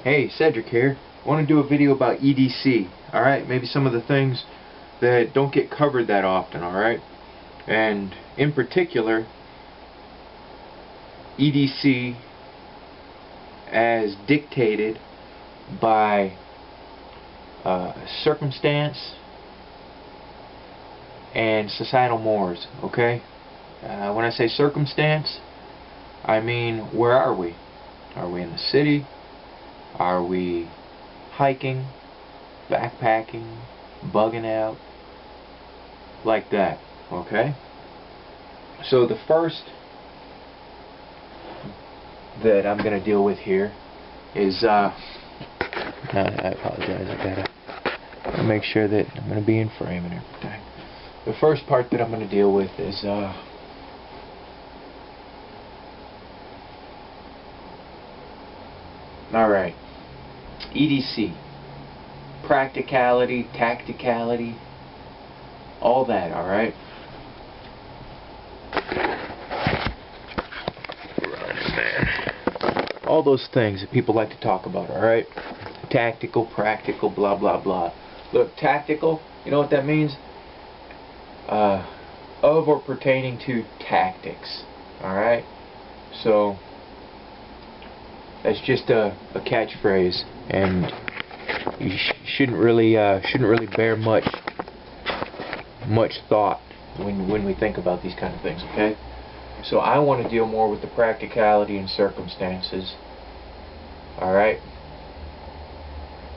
Hey, Cedric here. I want to do a video about EDC, alright? Maybe some of the things that don't get covered that often, alright? And in particular, EDC as dictated by circumstance and societal mores, okay? When I say circumstance, I mean, where are we? Are we in the city? Are we hiking, backpacking, bugging out, like that, okay? So the first that I'm going to deal with here is, I apologize, I gotta make sure that I'm going to be in frame and everything. The first part that I'm going to deal with is, alright, EDC, practicality, tacticality, all that, alright? Running, man. All those things that people like to talk about, alright? Tactical, practical, blah, blah, blah. Look, tactical, you know what that means? Of or pertaining to tactics, alright? So, that's just a catchphrase, and you shouldn't really bear much thought when we think about these kind of things, okay? So I want to deal more with the practicality and circumstances. Alright?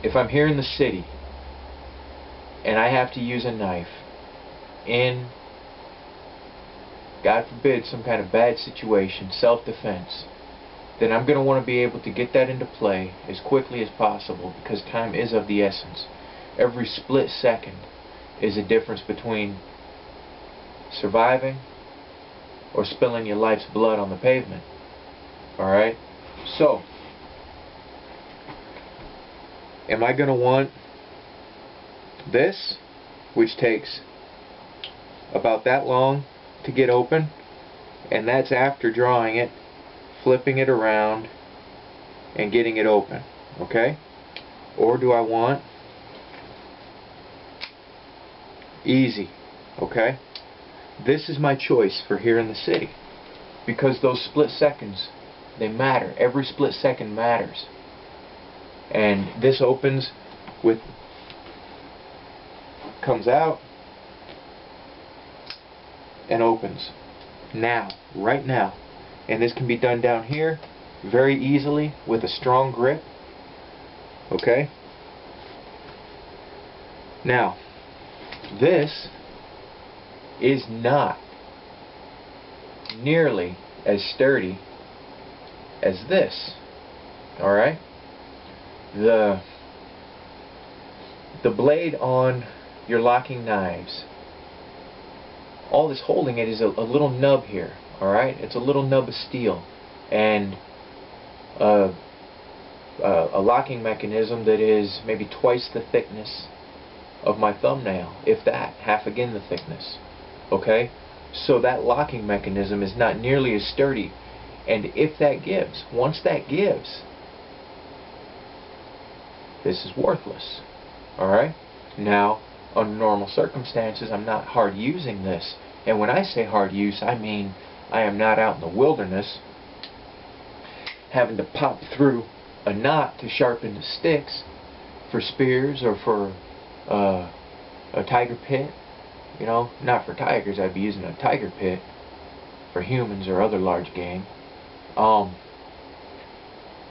If I'm here in the city and I have to use a knife in, God forbid, some kind of bad situation, self-defense, then I'm going to want to be able to get that into play as quickly as possible, because time is of the essence. Every split second is a difference between surviving or spilling your life's blood on the pavement. Alright? So, am I going to want this, which takes about that long to get open, and that's after drawing it, flipping it around, and getting it open, okay? Or do I want easy, okay? This is my choice for here in the city, because those split seconds, they matter. Every split second matters. And this opens with, comes out and opens now, right now. And this can be done down here very easily with a strong grip, okay? Now, this is not nearly as sturdy as this, alright? The blade on your locking knives, all that's holding it is a little nub here, alright? It's a little nub of steel, and a locking mechanism that is maybe twice the thickness of my thumbnail, if that, half again the thickness, okay? So that locking mechanism is not nearly as sturdy, and if that gives, once that gives, this is worthless, alright? Now, under normal circumstances, I'm not hard using this, and when I say hard use, I mean I am not out in the wilderness having to pop through a knot to sharpen the sticks for spears or for a tiger pit. You know, not for tigers, I'd be using a tiger pit for humans or other large game.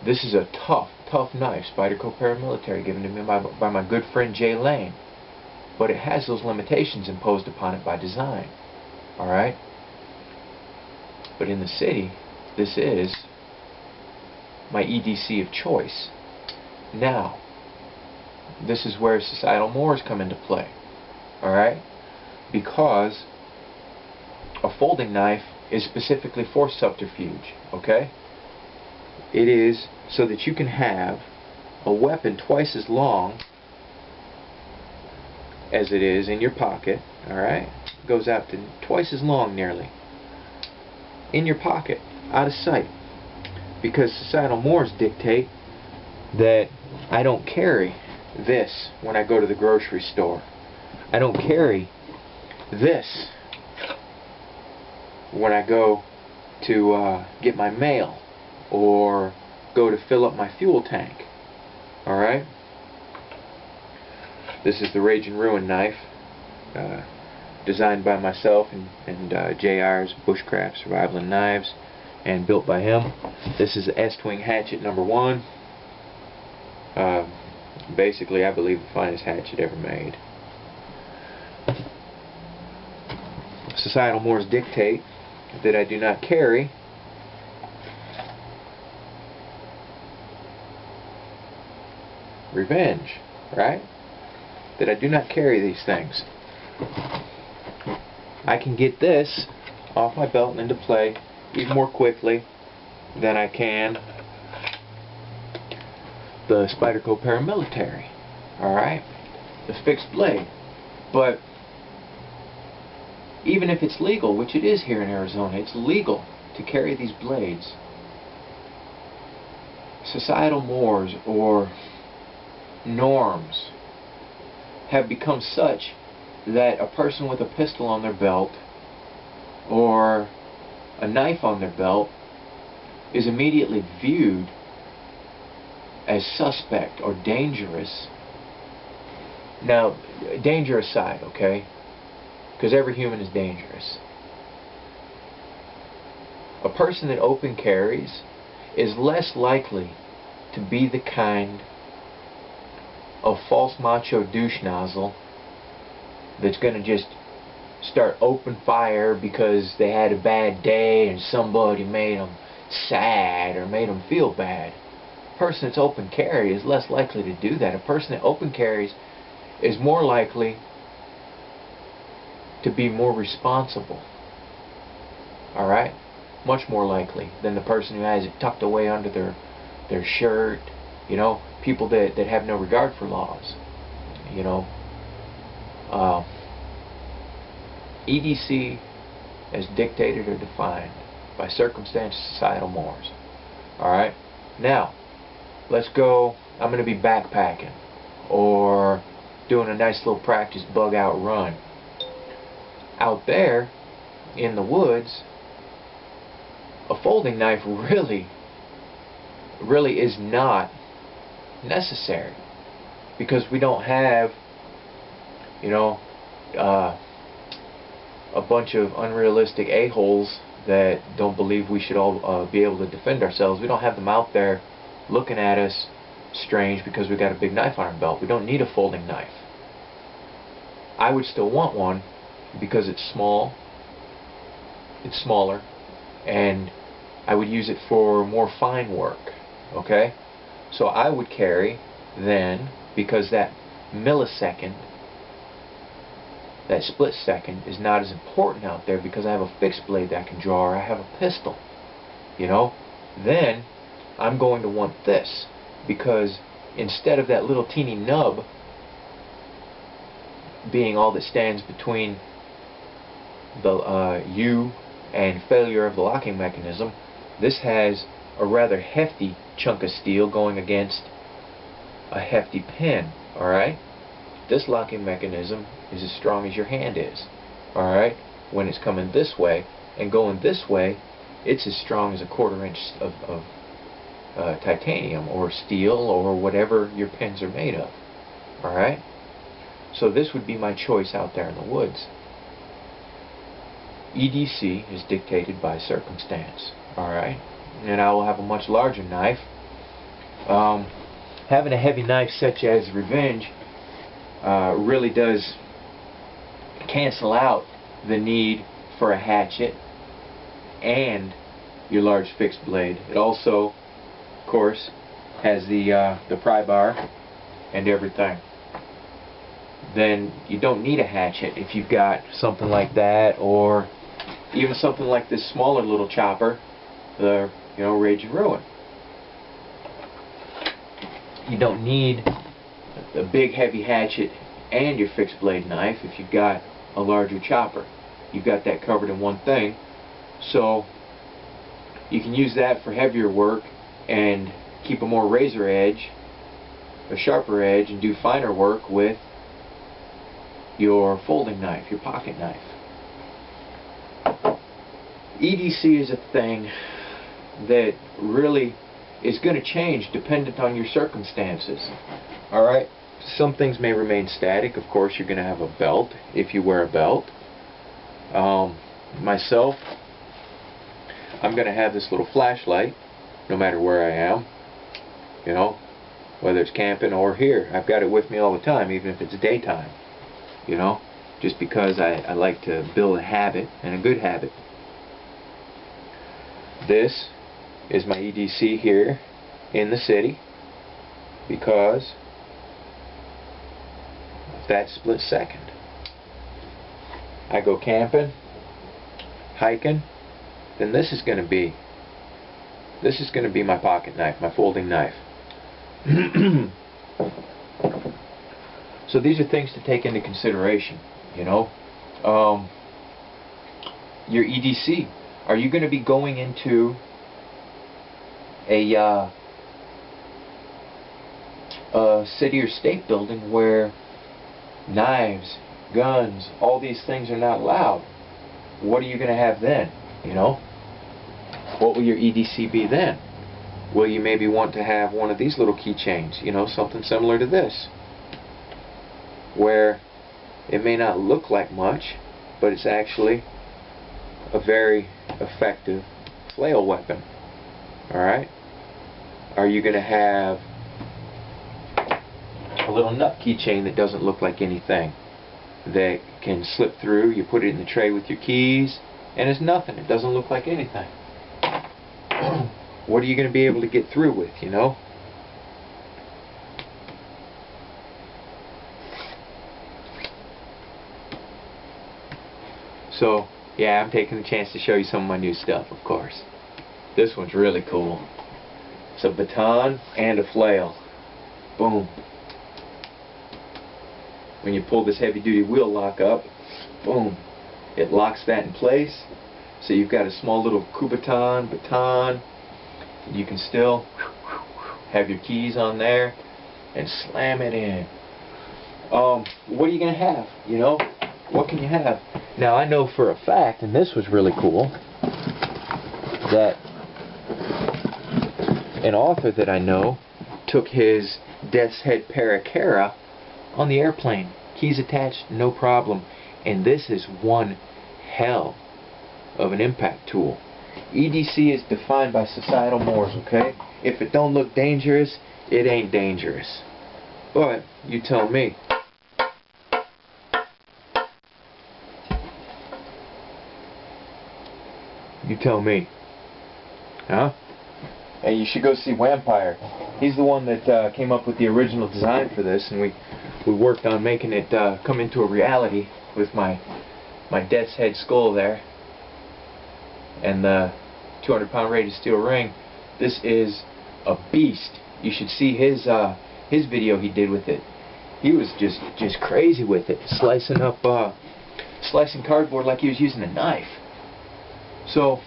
This is a tough knife, Spyderco Paramilitary, given to me by my good friend Jay Lane. But it has those limitations imposed upon it by design. Alright? But in the city, this is my EDC of choice. Now, this is where societal mores come into play. Alright? Because a folding knife is specifically for subterfuge. Okay? It is so that you can have a weapon twice as long as it is in your pocket. Alright? It goes out to twice as long nearly. In your pocket, out of sight. Because societal mores dictate that I don't carry this when I go to the grocery store. I don't carry this when I go to get my mail or go to fill up my fuel tank. Alright? This is the Rage and Ruin knife, designed by myself and JR's Bushcraft Survival and Knives, and built by him. This is the S-Twing hatchet number 1. Basically, I believe the finest hatchet ever made. Societal mores dictate that I do not carry revenge, right? That I do not carry these things. I can get this off my belt and into play even more quickly than I can the Spyderco Paramilitary. Alright? The fixed blade. But even if it's legal, which it is here in Arizona, it's legal to carry these blades. Societal mores or norms have become such that a person with a pistol on their belt or a knife on their belt is immediately viewed as suspect or dangerous. Now, danger aside, okay? Because every human is dangerous. A person that open carries is less likely to be the kind of false macho douche nozzle that's going to just start open fire because they had a bad day and somebody made them sad or made them feel bad. A person that's open carry is less likely to do that. A person that open carries is more likely to be more responsible. Alright? Much more likely than the person who has it tucked away under their shirt. You know, people that have no regard for laws. You know, EDC as dictated or defined by circumstantial societal mores. Alright? Now, let's go, I'm going to be backpacking or doing a nice little practice bug out run. Out there in the woods, a folding knife really is not necessary because we don't have, you know, a bunch of unrealistic a-holes that don't believe we should all be able to defend ourselves. We don't have them out there looking at us strange because we got a big knife on our belt. We don't need a folding knife. I would still want one because it's small, it's smaller, and I would use it for more fine work. Okay? So I would carry then, because that millisecond, that split second is not as important out there because I have a fixed blade that I can draw, or I have a pistol. You know? Then I'm going to want this because instead of that little teeny nub being all that stands between the you and failure of the locking mechanism, this has a rather hefty chunk of steel going against a hefty pin. Alright? This locking mechanism is as strong as your hand is. Alright? When it's coming this way and going this way, it's as strong as a 1/4 inch of titanium or steel or whatever your pins are made of. Alright? So this would be my choice out there in the woods. EDC is dictated by circumstance. Alright? And I will have a much larger knife. Having a heavy knife such as Revenge really does cancel out the need for a hatchet and your large fixed blade. It also, of course, has the pry bar and everything. Then you don't need a hatchet if you've got something like that, or even something like this smaller little chopper, the Rage and Ruin. You don't need a big heavy hatchet and your fixed blade knife if you've got a larger chopper. You've got that covered in one thing, so you can use that for heavier work and keep a more razor edge a sharper edge and do finer work with your folding knife, your pocket knife. EDC is a thing that really is going to change dependent on your circumstances. Alright? Some things may remain static. Of course, you're going to have a belt if you wear a belt. Myself, I'm going to have this little flashlight no matter where I am. You know, whether it's camping or here. I've got it with me all the time, even if it's daytime. You know, just because I like to build a habit, and a good habit. This is my EDC here in the city, because of that split second. I go camping, hiking, then this is going to be my pocket knife, my folding knife. So these are things to take into consideration, you know. Your EDC. Are you going to be going into a city or state building where knives, guns, all these things are not allowed? What are you going to have then, you know? What will your EDC be then? Will you maybe want to have one of these little keychains, you know, something similar to this, where it may not look like much, but it's actually a very effective flail weapon. Alright? Are you going to have a little nut keychain that doesn't look like anything, that can slip through? You put it in the tray with your keys, and it's nothing. It doesn't look like anything. What are you going to be able to get through with, you know? So, yeah, I'm taking the chance to show you some of my new stuff, of course. This one's really cool. It's a baton and a flail. Boom. When you pull this heavy-duty wheel lock up, boom, it locks that in place. So you've got a small little Kubotan baton. You can still have your keys on there and slam it in. What are you going to have, you know? What can you have? Now, I know for a fact, and this was really cool, that an author that I know took his Death's Head Paracara on the airplane. Keys attached, no problem. And this is one hell of an impact tool. EDC is defined by societal mores, okay? If it don't look dangerous, it ain't dangerous. But, you tell me. You tell me. Huh? Hey, you should go see Vampire. He's the one that came up with the original design for this, and we worked on making it come into a reality with my Death's Head skull there and the 200-pound rated steel ring. This is a beast. You should see his video he did with it. He was just crazy with it, slicing cardboard like he was using a knife. So,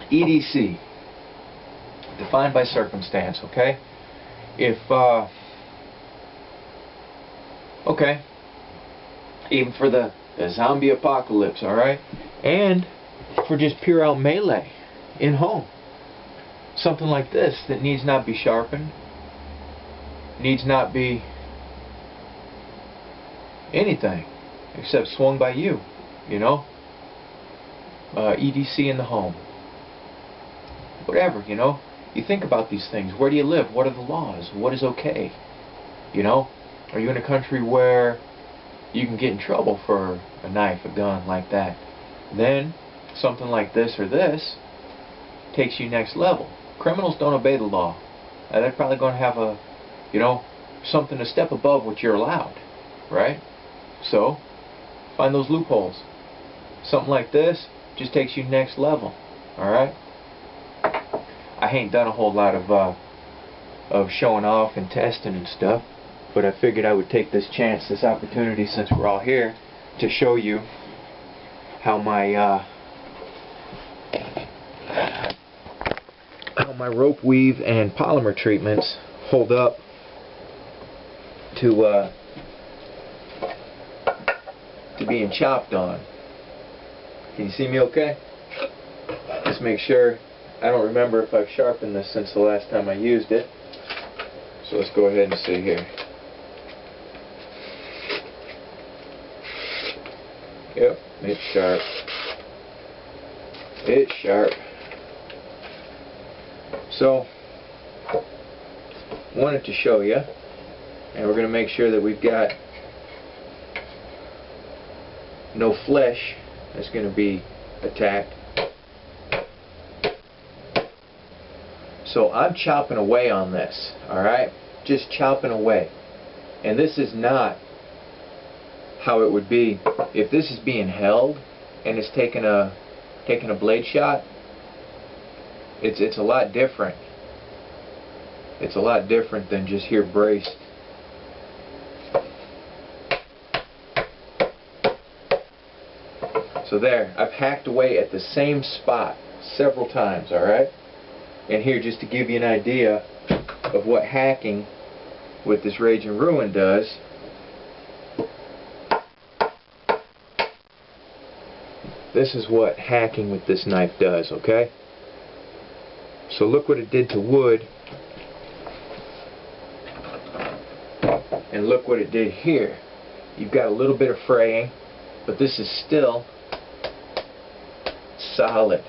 EDC, defined by circumstance, okay? If, okay, even for the zombie apocalypse, alright? And for just pure out melee, in home. Something like this that needs not be sharpened, needs not be anything except swung by you, you know? EDC in the home. Whatever, you know? You think about these things. Where do you live? What are the laws? What is okay? You know? Are you in a country where you can get in trouble for a knife, a gun like that? Then, something like this or this takes you next level. Criminals don't obey the law. They're probably going to have a, you know, something a step above what you're allowed. Right? So, find those loopholes. Something like this just takes you next level. Alright? I ain't done a whole lot of showing off and testing and stuff, but I figured I would take this chance, this opportunity, since we're all here, to show you how my my rope weave and polymer treatments hold up to being chopped on. Can you see me okay? Just make sure. I don't remember if I've sharpened this since the last time I used it. So let's go ahead and see here. Yep, it's sharp. It's sharp. So, wanted to show you, and we're going to make sure that we've got no flesh that's going to be attacked. So I'm chopping away on this, alright? Just chopping away. And this is not how it would be if this is being held and it's taking a blade shot. It's a lot different. It's a lot different than just here braced. So there, I've hacked away at the same spot several times, alright? And here, just to give you an idea of what hacking with this Raging Ruin does, this is what hacking with this knife does, okay? So look what it did to wood, and look what it did here. You've got a little bit of fraying, but this is still solid.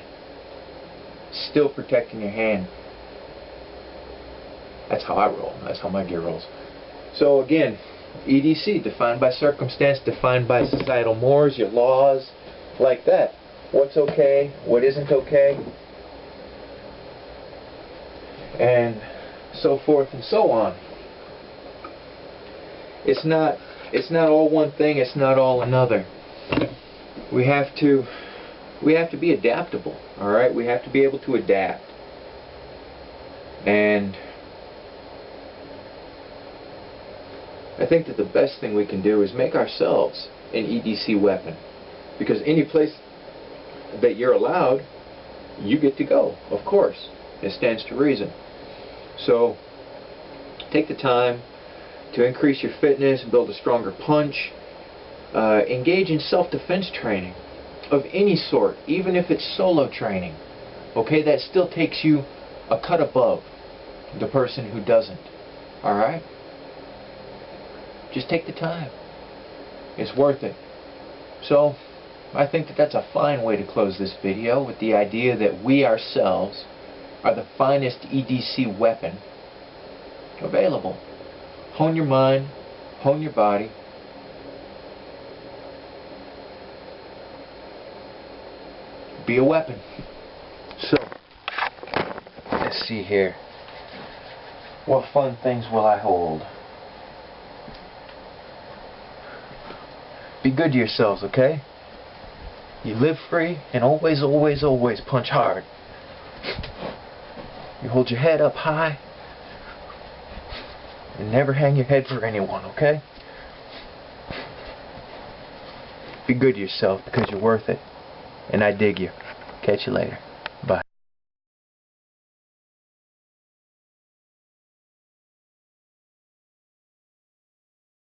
Still protecting your hand. That's how I roll. That's how my gear rolls. So again, EDC, defined by circumstance, defined by societal mores, your laws, like that. What's okay, what isn't okay, and so forth and so on. It's not all one thing, it's not all another. We have to be adaptable, alright? We have to be able to adapt. And I think that the best thing we can do is make ourselves an EDC weapon. Because any place that you're allowed, you get to go, of course. It stands to reason. So, take the time to increase your fitness, build a stronger punch, engage in self-defense training of any sort, even if it's solo training. Okay, that still takes you a cut above the person who doesn't. Alright? Just take the time. It's worth it. So, I think that that's a fine way to close this video, with the idea that we ourselves are the finest EDC weapon available. Hone your mind, hone your body. Be a weapon. So, let's see here. What fun things will I hold? Be good to yourselves, okay? You live free, and always, always, always punch hard. You hold your head up high, and never hang your head for anyone, okay? Be good to yourself, because you're worth it. And I dig you. Catch you later.